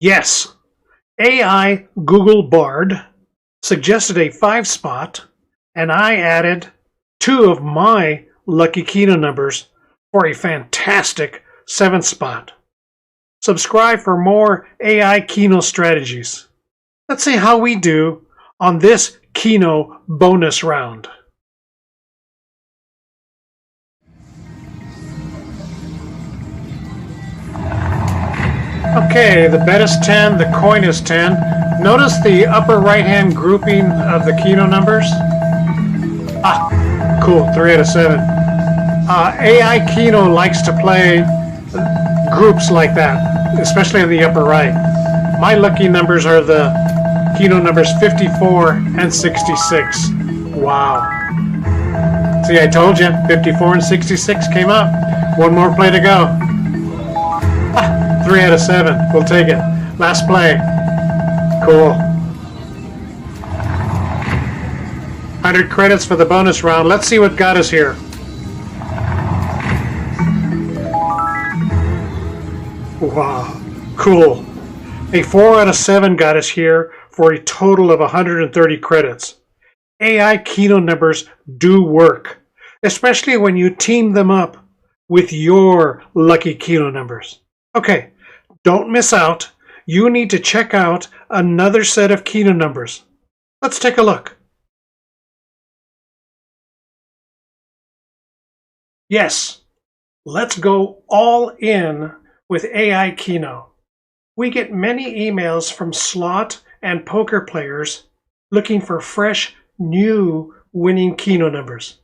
Yes, AI Google Bard suggested a 5 spot, and I added 2 of my lucky Keno numbers for a fantastic 7 spot. Subscribe for more AI Keno strategies. Let's see how we do on this Keno bonus round. Okay, the bet is 10, the coin is 10. Notice the upper right-hand grouping of the Keno numbers. Cool, 3 out of 7. AI Keno likes to play groups like that, especially in the upper right. My lucky numbers are the Keno numbers 54 and 66. Wow. See, I told you, 54 and 66 came up. One more play to go. 3 out of 7. We'll take it. Last play. Cool. 100 credits for the bonus round. Let's see what got us here. Wow. Cool. A 4 out of 7 got us here for a total of 130 credits. AI Keno numbers do work, especially when you team them up with your lucky Keno numbers. Okay, don't miss out. You need to check out another set of Keno numbers. Let's take a look. Yes, let's go all in with AI Keno. We get many emails from slot and poker players looking for fresh, new winning Keno numbers.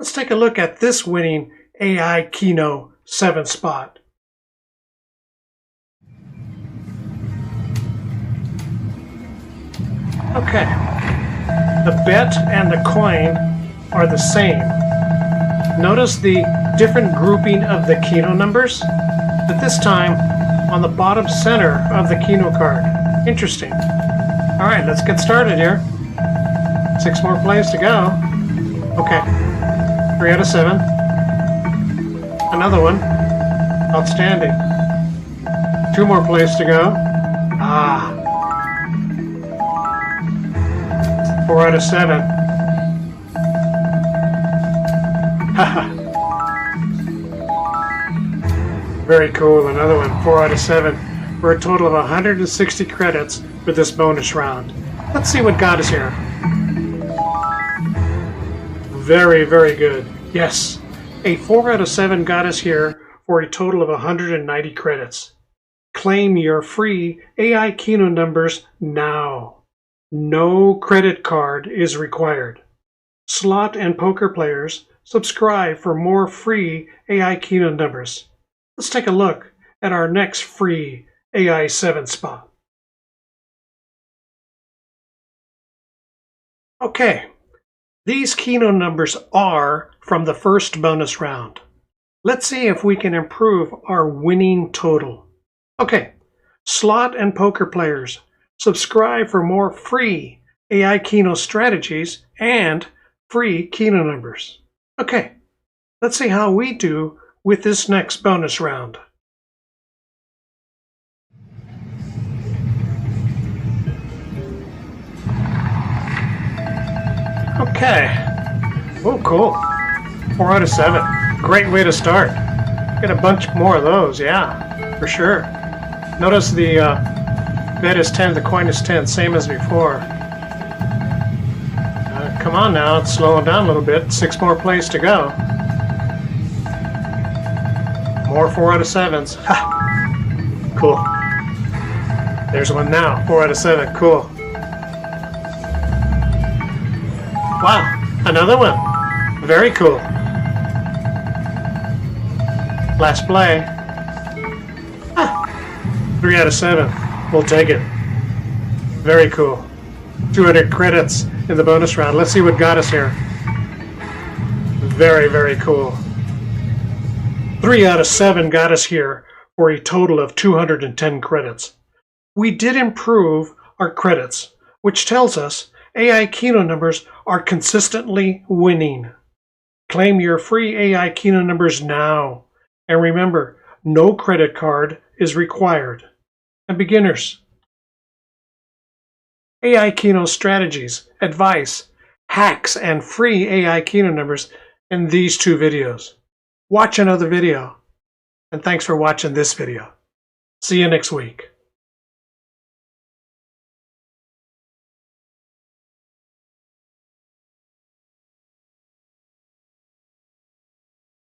Let's take a look at this winning AI Keno 7 spot. Okay, the bet and the coin are the same. Notice the different grouping of the Keno numbers, but this time on the bottom center of the Keno card. Interesting. All right, let's get started here. 6 more plays to go. Okay, 3 out of 7. Another one. Outstanding. 2 more plays to go. 4 out of 7. Haha. Very cool. Another one. 4 out of 7. For a total of 160 credits for this bonus round. Let's see what got us here. Very, very good. Yes. A 4 out of 7 got us here for a total of 190 credits. Claim your free AI Keno numbers now. No credit card is required. Slot and poker players, subscribe for more free AI Keno numbers. Let's take a look at our next free AI 7 spot. Okay, these Keno numbers are from the first bonus round. Let's see if we can improve our winning total. Okay, slot and poker players, subscribe for more free AI Keno strategies and free Keno numbers. Okay, let's see how we do with this next bonus round. Okay. Oh, cool. 4 out of 7. Great way to start. Get a bunch more of those, yeah, for sure. Notice the bet is 10, the coin is 10, same as before. Come on now, it's slowing down a little bit. 6 more plays to go. More 4 out of 7s. Ha! Cool. There's one now. 4 out of 7. Cool. Wow, another one. Very cool. Last play. 3 out of 7. We'll take it. Very cool. 200 credits in the bonus round. Let's see what got us here. Very, very cool. 3 out of 7 got us here for a total of 210 credits. We did improve our credits, which tells us AI Keno numbers are consistently winning. Claim your free AI Keno numbers now. And remember, no credit card is required. and beginners. Ai Keno strategies, advice, hacks, and free Ai Keno numbers in these 2 videos. Watch another video. And thanks for watching this video. See you next week.